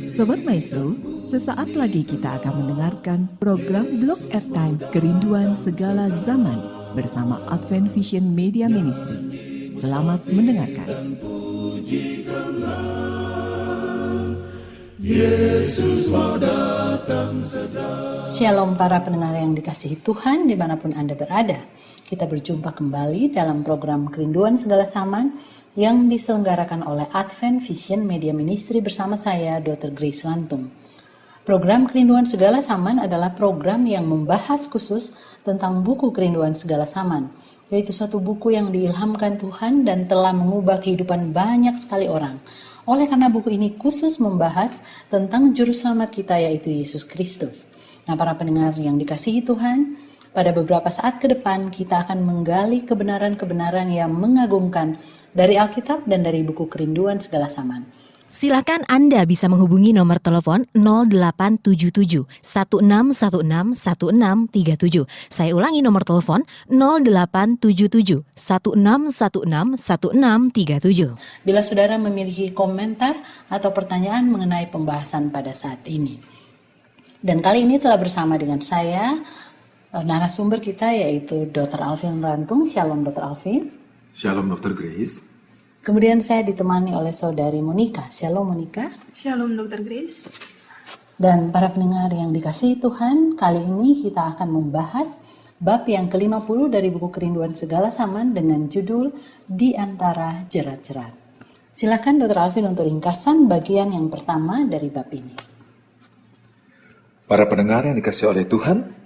Sobat Maestro, sesaat lagi kita akan mendengarkan program Blog Airtime Kerinduan Segala Zaman bersama Advent Vision Media Ministry. Selamat mendengarkan. Shalom para pendengar yang dikasihi Tuhan dimanapun Anda berada. Kita berjumpa kembali dalam program Kerinduan Segala Zaman yang diselenggarakan oleh Advent Vision Media Ministry bersama saya, Dr. Grace Lantung. Program Kerinduan Segala Zaman adalah program yang membahas khusus tentang buku Kerinduan Segala Zaman, yaitu suatu buku yang diilhamkan Tuhan dan telah mengubah kehidupan banyak sekali orang. Oleh karena buku ini khusus membahas tentang juru selamat kita, yaitu Yesus Kristus. Nah, para pendengar yang dikasihi Tuhan, pada beberapa saat ke depan kita akan menggali kebenaran-kebenaran yang mengagumkan dari Alkitab dan dari buku Kerinduan Segala Zaman. Silakan Anda bisa menghubungi nomor telepon 0877 1616 1637. Saya ulangi nomor telepon 0877 1616 1637. Bila saudara memiliki komentar atau pertanyaan mengenai pembahasan pada saat ini. Dan kali ini telah bersama dengan saya, narasumber kita yaitu Dr. Alvin Rantung. Shalom Dr. Alvin. Shalom Dr. Grace. Kemudian saya ditemani oleh saudari Monica. Shalom Monica. Shalom Dr. Grace. Dan para pendengar yang dikasihi Tuhan, kali ini kita akan membahas bab yang ke-50 dari buku Kerinduan Segala Zaman dengan judul Di Antara Jerat-Jerat. Silakan Dr. Alvin untuk ringkasan bagian yang pertama dari bab ini. Para pendengar yang dikasihi oleh Tuhan,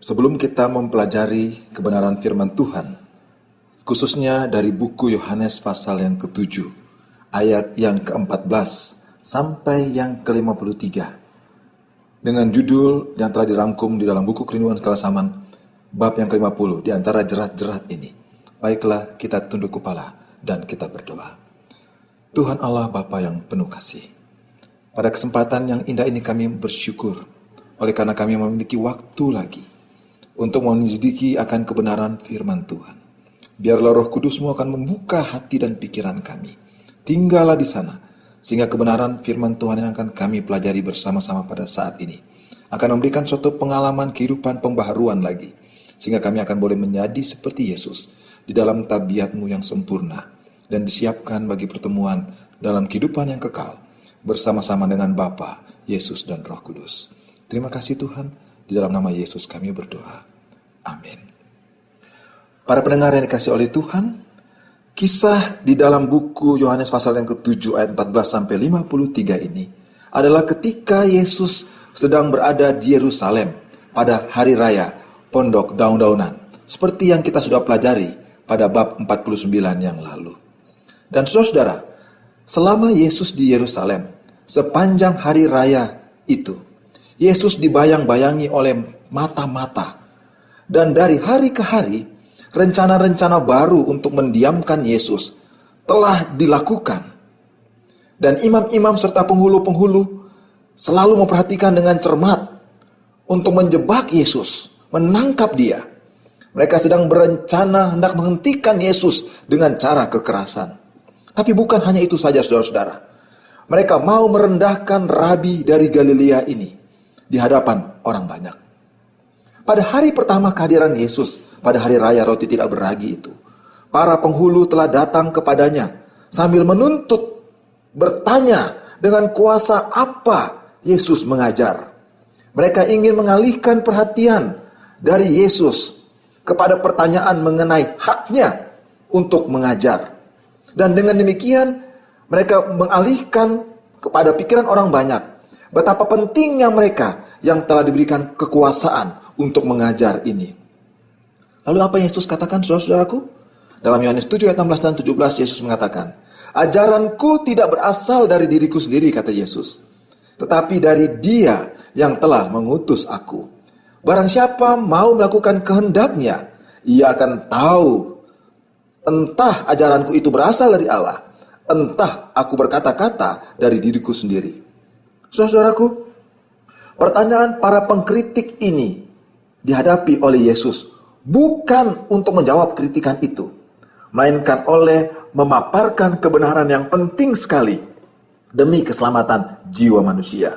sebelum kita mempelajari kebenaran firman Tuhan, khususnya dari buku Yohanes pasal yang ke-7, ayat yang ke-14 sampai yang ke-53. Dengan judul yang telah dirangkum di dalam buku Kerinduan Segala Zaman, bab yang ke-50, di antara jerat-jerat ini. Baiklah kita tunduk kepala dan kita berdoa. Tuhan Allah Bapa yang penuh kasih, pada kesempatan yang indah ini kami bersyukur, oleh karena kami memiliki waktu lagi untuk menyelidiki akan kebenaran firman Tuhan. Biarlah Roh Kudus-Mu akan membuka hati dan pikiran kami. Tinggallah di sana, sehingga kebenaran firman Tuhan yang akan kami pelajari bersama-sama pada saat ini akan memberikan suatu pengalaman kehidupan pembaharuan lagi, sehingga kami akan boleh menjadi seperti Yesus di dalam tabiat-Mu yang sempurna dan disiapkan bagi pertemuan dalam kehidupan yang kekal bersama-sama dengan Bapa, Yesus dan Roh Kudus. Terima kasih Tuhan, di dalam nama Yesus kami berdoa. Amin. Para pendengar yang dikasihi oleh Tuhan, kisah di dalam buku Yohanes pasal yang ke-7 ayat 14 sampai 53 ini adalah ketika Yesus sedang berada di Yerusalem pada hari raya Pondok Daun-daunan, seperti yang kita sudah pelajari pada bab 49 yang lalu. Dan saudara-saudara, selama Yesus di Yerusalem, sepanjang hari raya itu, Yesus dibayang-bayangi oleh mata-mata. Dan dari hari ke hari, rencana-rencana baru untuk mendiamkan Yesus telah dilakukan. Dan imam-imam serta penghulu-penghulu selalu memperhatikan dengan cermat untuk menjebak Yesus, menangkap dia. Mereka sedang berencana hendak menghentikan Yesus dengan cara kekerasan. Tapi bukan hanya itu saja saudara-saudara. Mereka mau merendahkan Rabi dari Galilea ini di hadapan orang banyak. Pada hari pertama kehadiran Yesus, pada hari raya roti tidak beragi itu, para penghulu telah datang kepadanya sambil menuntut, bertanya dengan kuasa apa Yesus mengajar. Mereka ingin mengalihkan perhatian dari Yesus kepada pertanyaan mengenai haknya untuk mengajar. Dan dengan demikian mereka mengalihkan kepada pikiran orang banyak betapa pentingnya mereka yang telah diberikan kekuasaan untuk mengajar ini. Lalu apa yang Yesus katakan saudara-saudaraku? Dalam Yohanes 7 ayat 16 dan 17 Yesus mengatakan, "Ajaranku tidak berasal dari diriku sendiri," kata Yesus, "tetapi dari Dia yang telah mengutus aku. Barang siapa mau melakukan kehendaknya, ia akan tahu entah ajaranku itu berasal dari Allah, entah aku berkata-kata dari diriku sendiri." Saudara-saudaraku, pertanyaan para pengkritik ini dihadapi oleh Yesus bukan untuk menjawab kritikan itu, melainkan oleh memaparkan kebenaran yang penting sekali demi keselamatan jiwa manusia.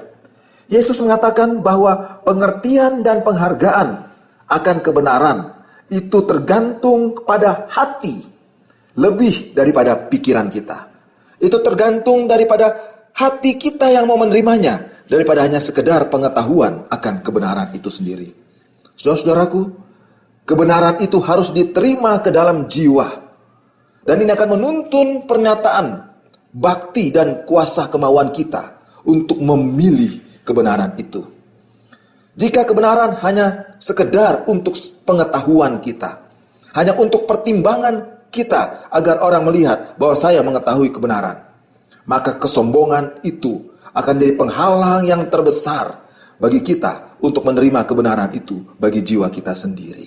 Yesus mengatakan bahwa pengertian dan penghargaan akan kebenaran itu tergantung pada hati lebih daripada pikiran kita. Itu tergantung daripada hati kita yang mau menerimanya, daripada hanya sekedar pengetahuan akan kebenaran itu sendiri. Saudara-saudaraku, kebenaran itu harus diterima ke dalam jiwa. Dan ini akan menuntun pernyataan bakti dan kuasa kemauan kita untuk memilih kebenaran itu. Jika kebenaran hanya sekedar untuk pengetahuan kita, hanya untuk pertimbangan kita agar orang melihat bahwa saya mengetahui kebenaran, maka kesombongan itu akan jadi penghalang yang terbesar bagi kita untuk menerima kebenaran itu bagi jiwa kita sendiri.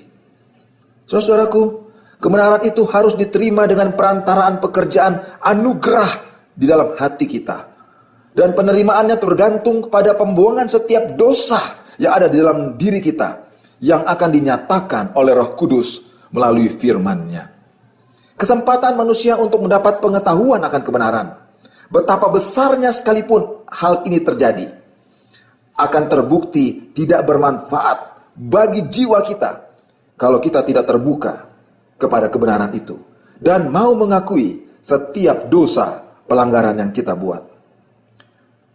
Saudaraku, kebenaran itu harus diterima dengan perantaraan pekerjaan anugerah di dalam hati kita. Dan penerimaannya tergantung kepada pembuangan setiap dosa yang ada di dalam diri kita, yang akan dinyatakan oleh Roh Kudus melalui firman-Nya. Kesempatan manusia untuk mendapat pengetahuan akan kebenaran, betapa besarnya sekalipun hal ini terjadi, akan terbukti tidak bermanfaat bagi jiwa kita kalau kita tidak terbuka kepada kebenaran itu dan mau mengakui setiap dosa pelanggaran yang kita buat.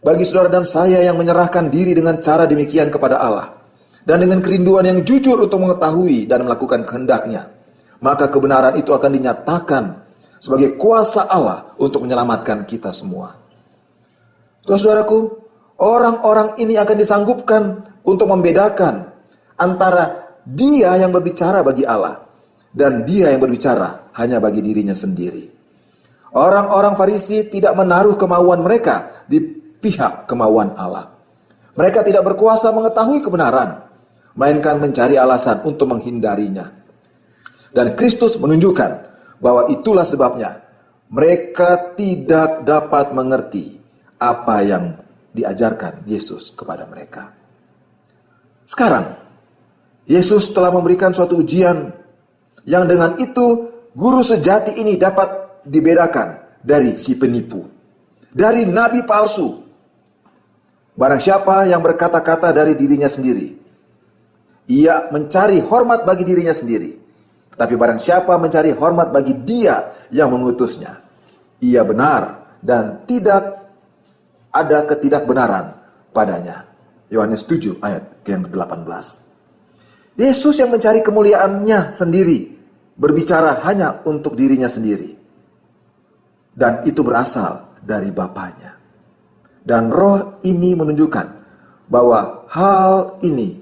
Bagi saudara dan saya yang menyerahkan diri dengan cara demikian kepada Allah, dan dengan kerinduan yang jujur untuk mengetahui dan melakukan kehendak-Nya, maka kebenaran itu akan dinyatakan sebagai kuasa Allah untuk menyelamatkan kita semua. Saudaraku, orang-orang ini akan disanggupkan untuk membedakan antara dia yang berbicara bagi Allah dan dia yang berbicara hanya bagi dirinya sendiri. Orang-orang Farisi tidak menaruh kemauan mereka di pihak kemauan Allah. Mereka tidak berkuasa mengetahui kebenaran, melainkan mencari alasan untuk menghindarinya. Dan Kristus menunjukkan bahwa itulah sebabnya mereka tidak dapat mengerti apa yang diajarkan Yesus kepada mereka. Sekarang, Yesus telah memberikan suatu ujian yang dengan itu guru sejati ini dapat dibedakan dari si penipu, dari nabi palsu. Barang siapa yang berkata-kata dari dirinya sendiri, ia mencari hormat bagi dirinya sendiri. Tetapi barang siapa mencari hormat bagi Dia yang mengutusnya, ia benar dan tidak ada ketidakbenaran padanya. Yohanes 7 ayat yang ke-18. Yesus yang mencari kemuliaannya sendiri berbicara hanya untuk dirinya sendiri. Dan itu berasal dari Bapanya. Dan roh ini menunjukkan bahwa hal ini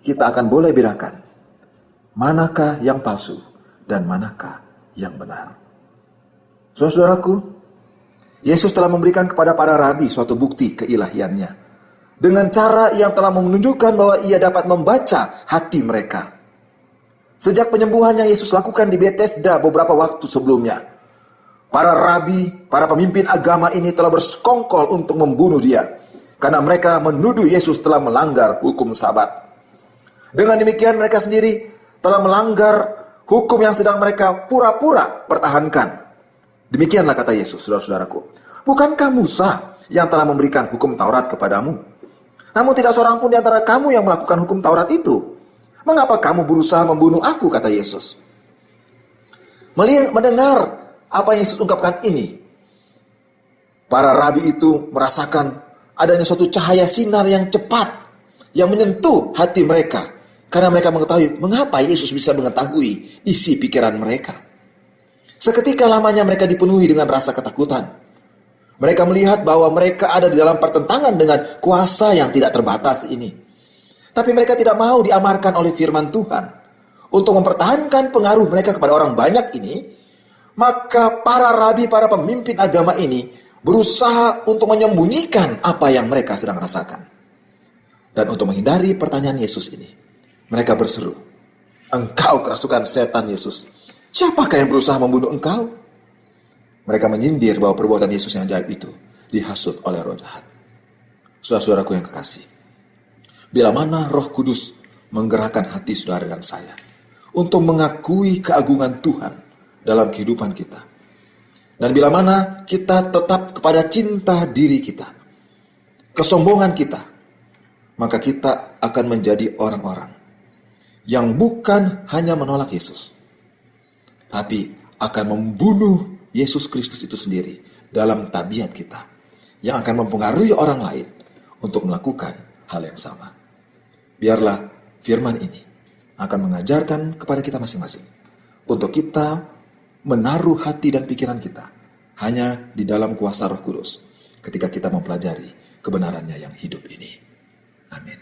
kita akan boleh bedakan manakah yang palsu dan manakah yang benar. Saudaraku, Yesus telah memberikan kepada para rabi suatu bukti keilahiannya dengan cara yang telah menunjukkan bahwa ia dapat membaca hati mereka. Sejak penyembuhan yang Yesus lakukan di Bethesda beberapa waktu sebelumnya, para rabi, para pemimpin agama ini telah bersekongkol untuk membunuh Dia karena mereka menuduh Yesus telah melanggar hukum Sabat. Dengan demikian mereka sendiri telah melanggar hukum yang sedang mereka pura-pura pertahankan. Demikianlah kata Yesus, saudara-saudaraku. Bukankah Musa yang telah memberikan hukum Taurat kepadamu? Namun tidak seorang pun di antara kamu yang melakukan hukum Taurat itu. Mengapa kamu berusaha membunuh aku, kata Yesus. Mendengar apa yang Yesus ungkapkan ini, para rabi itu merasakan adanya suatu cahaya sinar yang cepat yang menyentuh hati mereka, karena mereka mengetahui mengapa Yesus bisa mengetahui isi pikiran mereka. Seketika lamanya mereka dipenuhi dengan rasa ketakutan. Mereka melihat bahwa mereka ada di dalam pertentangan dengan kuasa yang tidak terbatas ini. Tapi mereka tidak mau diamarkan oleh firman Tuhan. Untuk mempertahankan pengaruh mereka kepada orang banyak ini, maka para rabi, para pemimpin agama ini berusaha untuk menyembunyikan apa yang mereka sedang rasakan. Dan untuk menghindari pertanyaan Yesus ini, mereka berseru, "Engkau kerasukan setan, Yesus. Siapakah yang berusaha membunuh engkau?" Mereka menyindir bahwa perbuatan Yesus yang ajaib itu dihasut oleh roh jahat. Saudara-saudaraku yang kekasih, bila mana Roh Kudus menggerakkan hati saudara dan saya untuk mengakui keagungan Tuhan dalam kehidupan kita, Dan bila mana kita tetap kepada cinta diri kita, kesombongan kita, maka kita akan menjadi orang-orang yang bukan hanya menolak Yesus, tapi akan membunuh Yesus Kristus itu sendiri dalam tabiat kita, yang akan mempengaruhi orang lain untuk melakukan hal yang sama. Biarlah firman ini akan mengajarkan kepada kita masing-masing untuk kita menaruh hati dan pikiran kita hanya di dalam kuasa Roh Kudus ketika kita mempelajari kebenarannya yang hidup ini. Amin.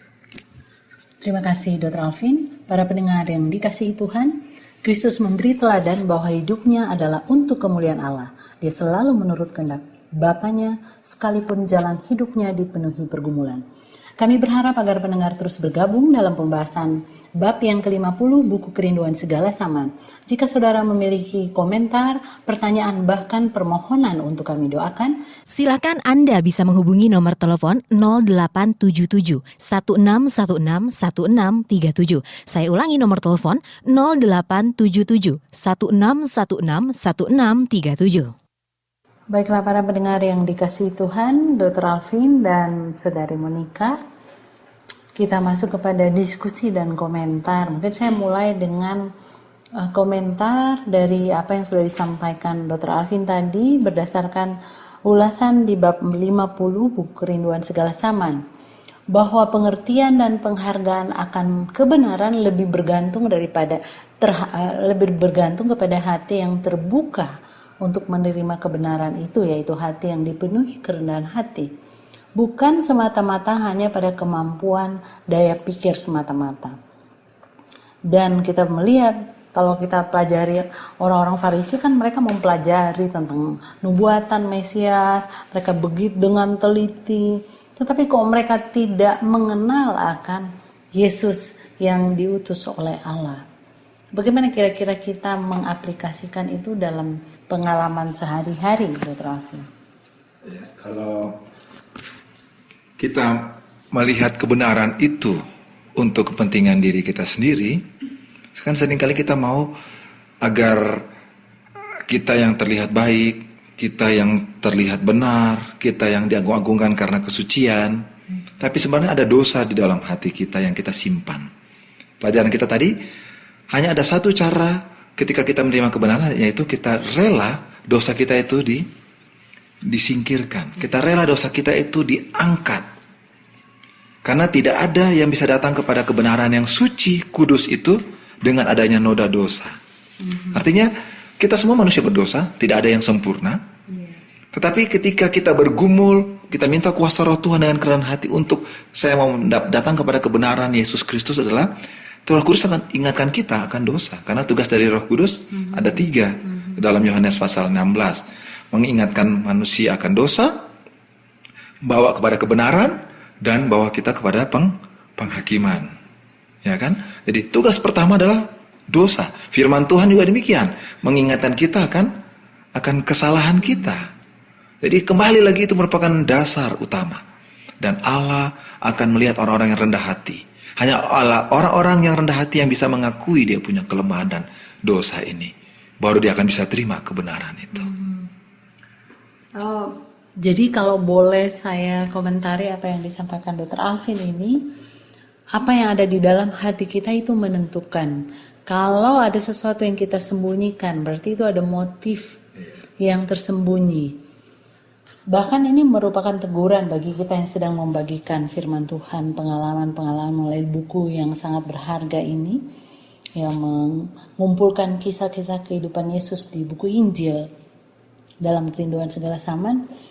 Terima kasih Dr. Alvin. Para pendengar yang dikasihi Tuhan, Kristus memberi teladan bahwa hidupnya adalah untuk kemuliaan Allah. Dia selalu menurut kehendak Bapanya sekalipun jalan hidupnya dipenuhi pergumulan. Kami berharap agar pendengar terus bergabung dalam pembahasan bab yang ke-50 buku Kerinduan Segala Zaman. Jika saudara memiliki komentar, pertanyaan, bahkan permohonan untuk kami doakan, Silakan Anda bisa menghubungi nomor telepon 0877 1616 1637. Saya ulangi nomor telepon 0877 1616 1637. baiklah para pendengar yang dikasihi Tuhan, Dr. Alvin dan Saudari Monica, kita masuk kepada diskusi dan komentar. Mungkin saya mulai dengan komentar dari apa yang sudah disampaikan Dr. Alvin tadi berdasarkan ulasan di bab 50 buku Kerinduan Segala Zaman, bahwa pengertian dan penghargaan akan kebenaran lebih bergantung kepada hati yang terbuka untuk menerima kebenaran itu, yaitu hati yang dipenuhi kerendahan hati. Bukan semata-mata hanya pada kemampuan daya pikir semata-mata. Dan kita melihat, kalau kita pelajari orang-orang Farisi kan mereka mempelajari tentang nubuatan Mesias, mereka begitu dengan teliti. Tetapi kok mereka tidak mengenal akan Yesus yang diutus oleh Allah. Bagaimana kira-kira kita mengaplikasikan itu dalam pengalaman sehari-hari, Dr. Alvin? Ya, kalau kita melihat kebenaran itu untuk kepentingan diri kita sendiri, kan seringkali kita mau agar kita yang terlihat baik, kita yang terlihat benar, kita yang diagung-agungkan karena kesucian, tapi sebenarnya ada dosa di dalam hati kita yang kita simpan. Pelajaran kita tadi, hanya ada satu cara ketika kita menerima kebenaran, yaitu kita rela dosa kita itu disingkirkan. Kita rela dosa kita itu diangkat. Karena tidak ada yang bisa datang kepada kebenaran yang suci, kudus itu dengan adanya noda dosa. Artinya kita semua manusia berdosa, tidak ada yang sempurna. Tetapi ketika kita bergumul, kita minta kuasa Roh Tuhan dengan kerendahan hati untuk saya mau datang kepada kebenaran Yesus Kristus adalah Roh Kudus akan ingatkan kita akan dosa. Karena tugas dari Roh Kudus ada 3 dalam Yohanes pasal 16. Mengingatkan manusia akan dosa, bawa kepada kebenaran, dan bawa kita kepada penghakiman. Ya kan? Jadi tugas pertama adalah dosa. Firman Tuhan juga demikian, mengingatkan kita akan kesalahan kita. Jadi kembali lagi itu merupakan dasar utama. Dan Allah akan melihat orang-orang yang rendah hati. Hanya orang-orang yang rendah hati yang bisa mengakui dia punya kelemahan dan dosa ini. Baru dia akan bisa terima kebenaran itu. Jadi kalau boleh saya komentari apa yang disampaikan Dr. Alvin ini, apa yang ada di dalam hati kita itu menentukan. Kalau ada sesuatu yang kita sembunyikan, berarti itu ada motif yang tersembunyi. Bahkan ini merupakan teguran bagi kita yang sedang membagikan firman Tuhan, pengalaman-pengalaman melalui buku yang sangat berharga ini, yang mengumpulkan kisah-kisah kehidupan Yesus di buku Injil dalam Kerinduan Segala Zaman.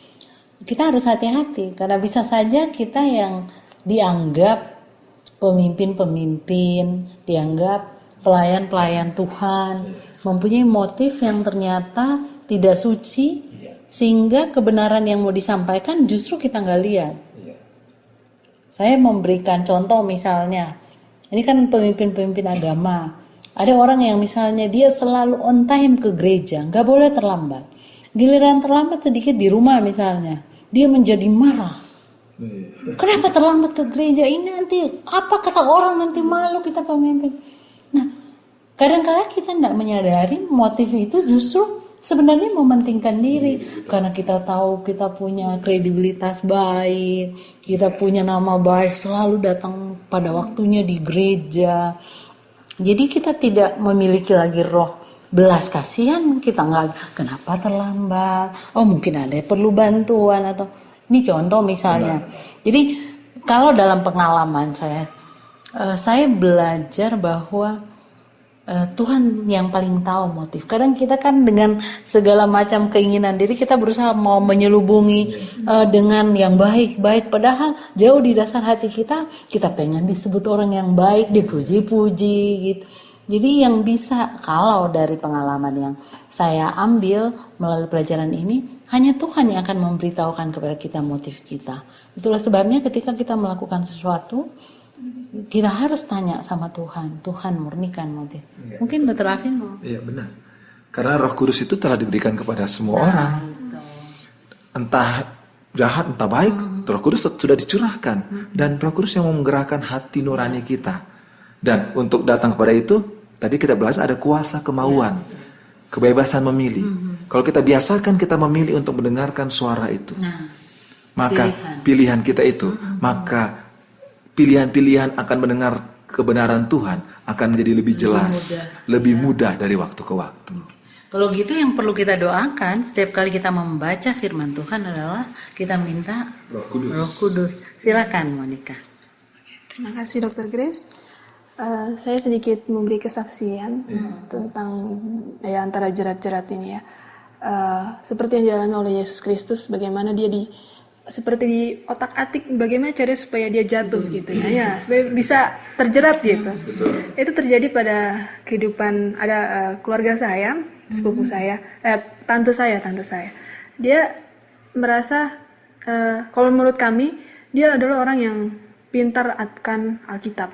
Kita harus hati-hati, karena bisa saja kita yang dianggap pemimpin-pemimpin, dianggap pelayan-pelayan Tuhan, mempunyai motif yang ternyata tidak suci, sehingga kebenaran yang mau disampaikan justru kita nggak lihat. Saya memberikan contoh misalnya, ini kan pemimpin-pemimpin agama. Ada orang yang misalnya dia selalu on time ke gereja, nggak boleh terlambat. Giliran terlambat sedikit di rumah misalnya, dia menjadi marah. Kenapa terlambat ke gereja ini, nanti apa kata orang, nanti malu kita pemimpin. Nah, kadang-kadang kita tidak menyadari motif itu justru sebenarnya mementingkan diri, karena kita tahu kita punya kredibilitas baik, kita punya nama baik, selalu datang pada waktunya di gereja. Jadi kita tidak memiliki lagi roh belas kasihan. Kita nggak, kenapa terlambat, oh mungkin ada yang perlu bantuan, atau ini contoh misalnya. Jadi kalau dalam pengalaman saya belajar bahwa Tuhan yang paling tahu motif. Kadang kita kan dengan segala macam keinginan diri kita berusaha mau menyelubungi dengan yang baik-baik, padahal jauh di dasar hati kita pengen disebut orang yang baik, dipuji-puji gitu. Jadi yang bisa, kalau dari pengalaman yang saya ambil melalui pelajaran ini, hanya Tuhan yang akan memberitahukan kepada kita motif kita. Itulah sebabnya ketika kita melakukan sesuatu, kita harus tanya sama Tuhan. Tuhan murnikan motif. Ya. Mungkin Dr. Afin mau. Iya benar. Karena Roh Kudus itu telah diberikan kepada semua orang. Entah jahat, entah baik, Roh Kudus sudah dicurahkan. Dan Roh Kudus yang menggerakkan hati nurani kita. Dan untuk datang kepada itu, tadi kita belajar ada kuasa kemauan, kebebasan memilih. Kalau kita biasakan kita memilih untuk mendengarkan suara itu, maka pilihan kita itu, maka pilihan-pilihan akan mendengar kebenaran Tuhan akan menjadi lebih jelas, lebih mudah dari waktu ke waktu. Kalau gitu yang perlu kita doakan setiap kali kita membaca firman Tuhan adalah kita minta Roh Kudus. Roh Kudus. Silakan Monica. Terima kasih Dr. Grace. Saya sedikit memberi kesaksian tentang antara jerat-jerat ini ya. Seperti yang dialami oleh Yesus Kristus, bagaimana dia seperti di otak-atik bagaimana cara supaya dia jatuh gitu ya, supaya bisa terjerat gitu. Itu terjadi pada kehidupan ada keluarga saya, sepupu saya, tante saya. Dia merasa kalau menurut kami dia adalah orang yang pintar akan Alkitab,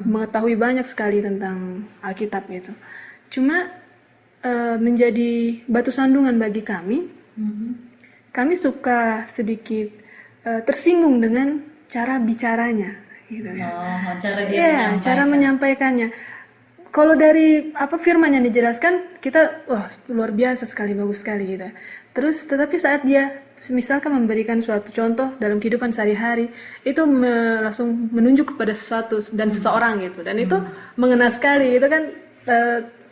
mengetahui banyak sekali tentang Alkitab gitu. Cuma menjadi batu sandungan bagi kami. Kami suka sedikit tersinggung dengan cara bicaranya, gitu ya. Cara menyampaikannya. Kalau dari firman yang dijelaskan, kita luar biasa sekali, bagus sekali gitu. Terus, tetapi saat dia misalkan memberikan suatu contoh dalam kehidupan sehari-hari, itu langsung menunjuk kepada sesuatu dan seseorang gitu. Dan itu mengena sekali, itu kan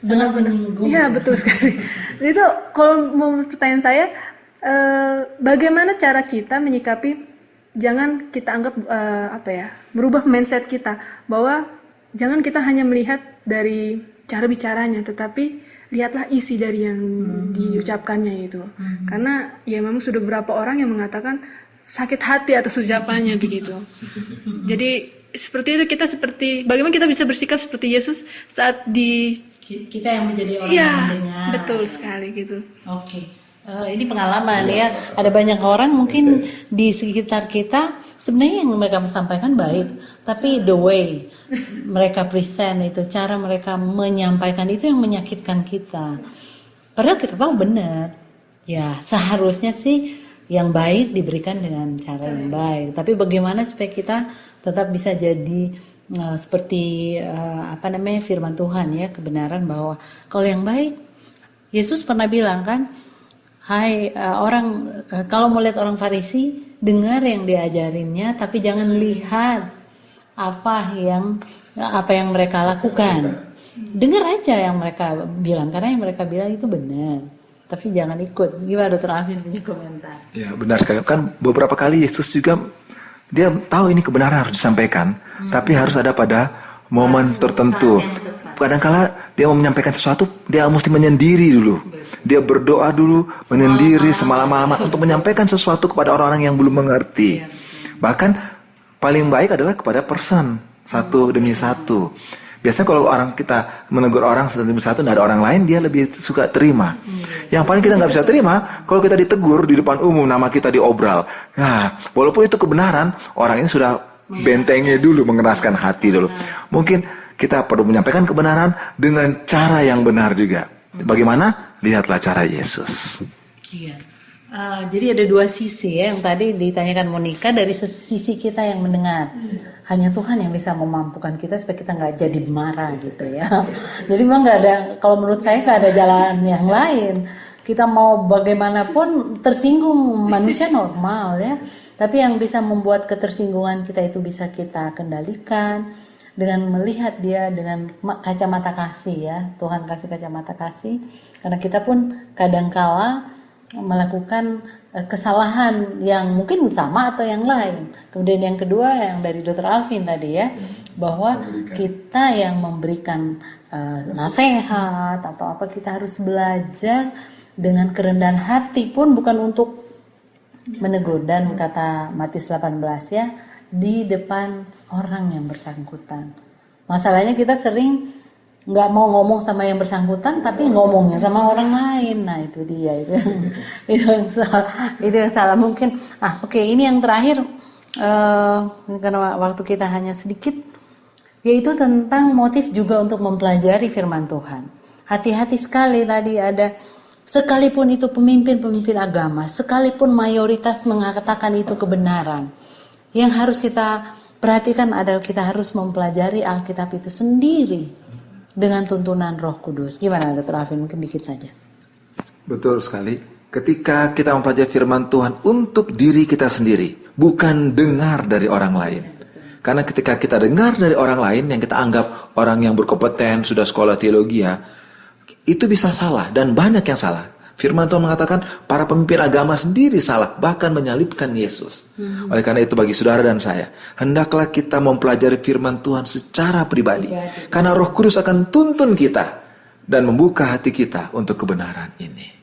benar-benar. Iya betul sekali. Itu kalau mau pertanyaan saya. Bagaimana cara kita menyikapi, jangan kita anggap merubah mindset kita bahwa jangan kita hanya melihat dari cara bicaranya, tetapi lihatlah isi dari yang diucapkannya itu. Karena ya memang sudah beberapa orang yang mengatakan sakit hati atas ucapannya begitu. Jadi seperti itu, kita bagaimana kita bisa bersikap seperti Yesus saat kita yang menjadi orang yang mendengar. Betul sekali gitu. Oke. Ini pengalaman ya, ada banyak orang mungkin di sekitar kita sebenarnya yang mereka sampaikan baik, tapi the way mereka present itu, cara mereka menyampaikan itu yang menyakitkan kita. Padahal kita tahu benar, ya seharusnya sih yang baik diberikan dengan cara yang baik. Tapi bagaimana supaya kita tetap bisa jadi seperti firman Tuhan ya, kebenaran bahwa kalau yang baik, Yesus pernah bilang kan, kalau mau lihat orang Farisi, dengar yang diajarinnya, tapi jangan lihat apa yang mereka lakukan. Dengar aja yang mereka bilang, karena yang mereka bilang itu benar, tapi jangan ikut. Gimana Dr. Afin punya komentar? Ya benar sekali. Kan beberapa kali Yesus juga dia tahu ini kebenaran harus disampaikan, tapi harus ada pada momen tertentu. Kadang-kala dia mau menyampaikan sesuatu, dia mesti menyendiri dulu. Dia berdoa dulu, menyendiri semalam-malaman untuk menyampaikan sesuatu kepada orang-orang yang belum mengerti. Bahkan paling baik adalah kepada person, satu demi satu. Biasanya kalau kita menegur orang satu demi satu, tidak ada orang lain, dia lebih suka terima. Yang paling kita nggak bisa terima, kalau kita ditegur di depan umum, nama kita diobral. Nah, walaupun itu kebenaran, orang ini sudah bentengnya dulu, mengeraskan hati dulu. Mungkin kita perlu menyampaikan kebenaran dengan cara yang benar juga. Bagaimana? Lihatlah cara Yesus. Iya. Jadi ada dua sisi ya, yang tadi ditanyakan Monica, dari sisi kita yang mendengar. Hanya Tuhan yang bisa memampukan kita supaya kita nggak jadi marah gitu ya. Jadi memang nggak ada, kalau menurut saya nggak ada jalan yang lain. Kita mau bagaimanapun tersinggung, manusia normal ya. Tapi yang bisa membuat ketersinggungan kita itu bisa kita kendalikan dengan melihat dia dengan kacamata kasih ya. Tuhan kasih kacamata kasih, karena kita pun kadangkala melakukan kesalahan yang mungkin sama atau yang lain. Kemudian yang kedua yang dari Dr. Alvin tadi ya, bahwa kita yang memberikan nasihat atau apa, kita harus belajar dengan kerendahan hati pun, bukan untuk menegur, dan kata Matius 18 ya, di depan orang yang bersangkutan. Masalahnya kita sering nggak mau ngomong sama yang bersangkutan, tapi ngomongnya sama orang lain. Nah itu dia, itu yang salah mungkin. Oke, ini yang terakhir karena waktu kita hanya sedikit, yaitu tentang motif juga untuk mempelajari firman Tuhan. Hati-hati sekali tadi ada, sekalipun itu pemimpin agama, sekalipun mayoritas mengatakan itu kebenaran, yang harus kita perhatikan adalah kita harus mempelajari Alkitab itu sendiri dengan tuntunan Roh Kudus. Gimana Dr. Alvin? Mungkin dikit saja. Betul sekali. Ketika kita mempelajari firman Tuhan untuk diri kita sendiri, bukan dengar dari orang lain. Karena ketika kita dengar dari orang lain yang kita anggap orang yang berkompeten, sudah sekolah teologi ya, itu bisa salah, dan banyak yang salah. Firman Tuhan mengatakan para pemimpin agama sendiri salah, bahkan menyalibkan Yesus. Oleh karena itu bagi saudara dan saya, hendaklah kita mempelajari firman Tuhan secara pribadi. Karena Roh Kudus akan tuntun kita dan membuka hati kita untuk kebenaran ini.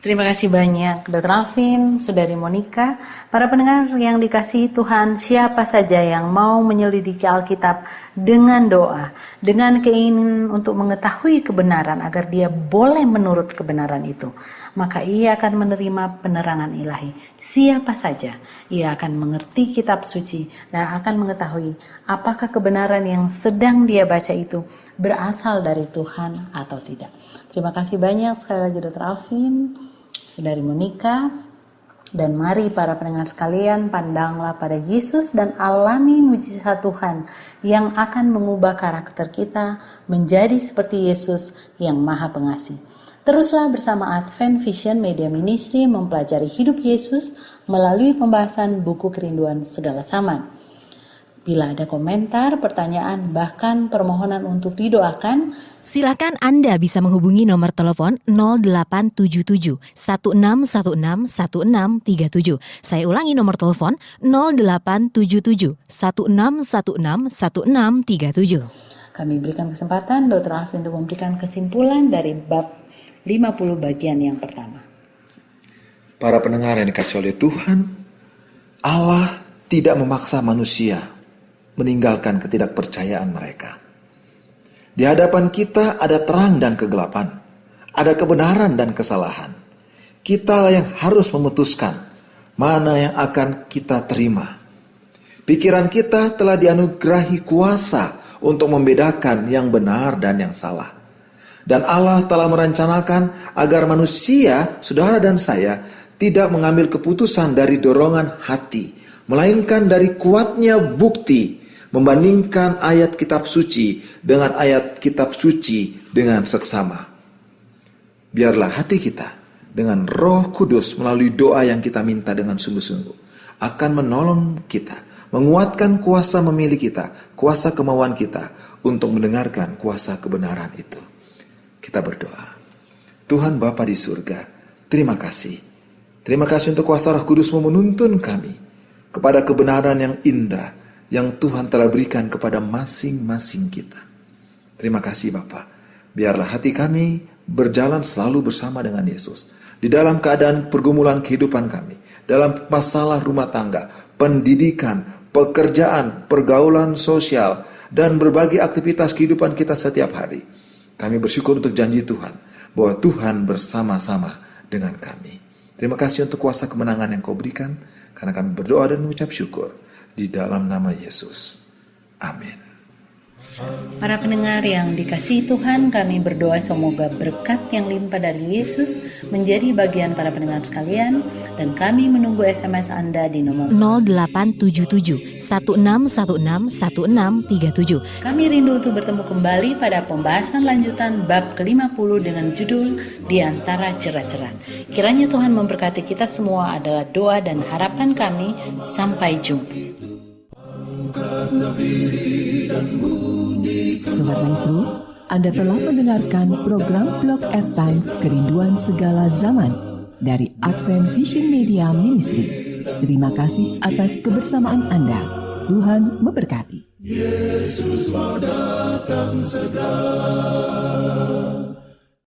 Terima kasih banyak Dr. Alvin, Saudari Monica. Para pendengar yang dikasihi Tuhan, siapa saja yang mau menyelidiki Alkitab dengan doa, dengan keinginan untuk mengetahui kebenaran agar dia boleh menurut kebenaran itu, maka ia akan menerima penerangan ilahi. Siapa saja, ia akan mengerti kitab suci dan akan mengetahui apakah kebenaran yang sedang dia baca itu berasal dari Tuhan atau tidak. Terima kasih banyak sekali lagi Dr. Alvin, Saudari Monica, dan mari para pendengar sekalian, pandanglah pada Yesus dan alami mujizat Tuhan yang akan mengubah karakter kita menjadi seperti Yesus yang Maha Pengasih. Teruslah bersama Advent Vision Media Ministry mempelajari hidup Yesus melalui pembahasan buku Kerinduan Segala Zaman. Bila ada komentar, pertanyaan, bahkan permohonan untuk didoakan, silakan Anda bisa menghubungi nomor telepon 0877 1616 1637. Saya ulangi nomor telepon 0877 1616 1637. Kami berikan kesempatan Dr. Alvin untuk memberikan kesimpulan dari bab 50 bagian yang pertama. Para pendengar yang dikasihi oleh Tuhan, Allah tidak memaksa manusia meninggalkan ketidakpercayaan mereka. Di hadapan kita ada terang dan kegelapan, ada kebenaran dan kesalahan. Kita yang harus memutuskan mana yang akan kita terima. Pikiran kita telah dianugerahi kuasa untuk membedakan yang benar dan yang salah. Dan Allah telah merencanakan agar manusia, saudara dan saya, tidak mengambil keputusan dari dorongan hati, melainkan dari kuatnya bukti, membandingkan ayat kitab suci dengan ayat kitab suci dengan seksama. Biarlah hati kita dengan Roh Kudus melalui doa yang kita minta dengan sungguh-sungguh akan menolong kita, menguatkan kuasa memilih kita, kuasa kemauan kita untuk mendengarkan kuasa kebenaran itu. Kita berdoa. Tuhan Bapa di surga, terima kasih. Terima kasih untuk kuasa Roh Kudus menuntun kami kepada kebenaran yang indah yang Tuhan telah berikan kepada masing-masing kita. Terima kasih Bapa. Biarlah hati kami berjalan selalu bersama dengan Yesus. Di dalam keadaan pergumulan kehidupan kami. Dalam masalah rumah tangga, pendidikan, pekerjaan, pergaulan sosial, dan berbagai aktivitas kehidupan kita setiap hari. Kami bersyukur untuk janji Tuhan, bahwa Tuhan bersama-sama dengan kami. Terima kasih untuk kuasa kemenangan yang Kau berikan, karena kami berdoa dan mengucap syukur di dalam nama Yesus. Amin. Para pendengar yang dikasihi Tuhan, kami berdoa semoga berkat yang limpah dari Yesus menjadi bagian para pendengar sekalian, dan kami menunggu SMS Anda di nomor 0877 1616 1637. Kami rindu untuk bertemu kembali pada pembahasan lanjutan bab ke-50 dengan judul Di Antara Jerat-jerat. Kiranya Tuhan memberkati kita semua adalah doa dan harapan kami. Sampai jumpa. Sobat Maestro, Anda telah mendengarkan program Blog Airtime Kerinduan Segala Zaman dari Advent Vision Media Ministry. Terima kasih atas kebersamaan Anda. Tuhan memberkati. Yesus mau datang segera.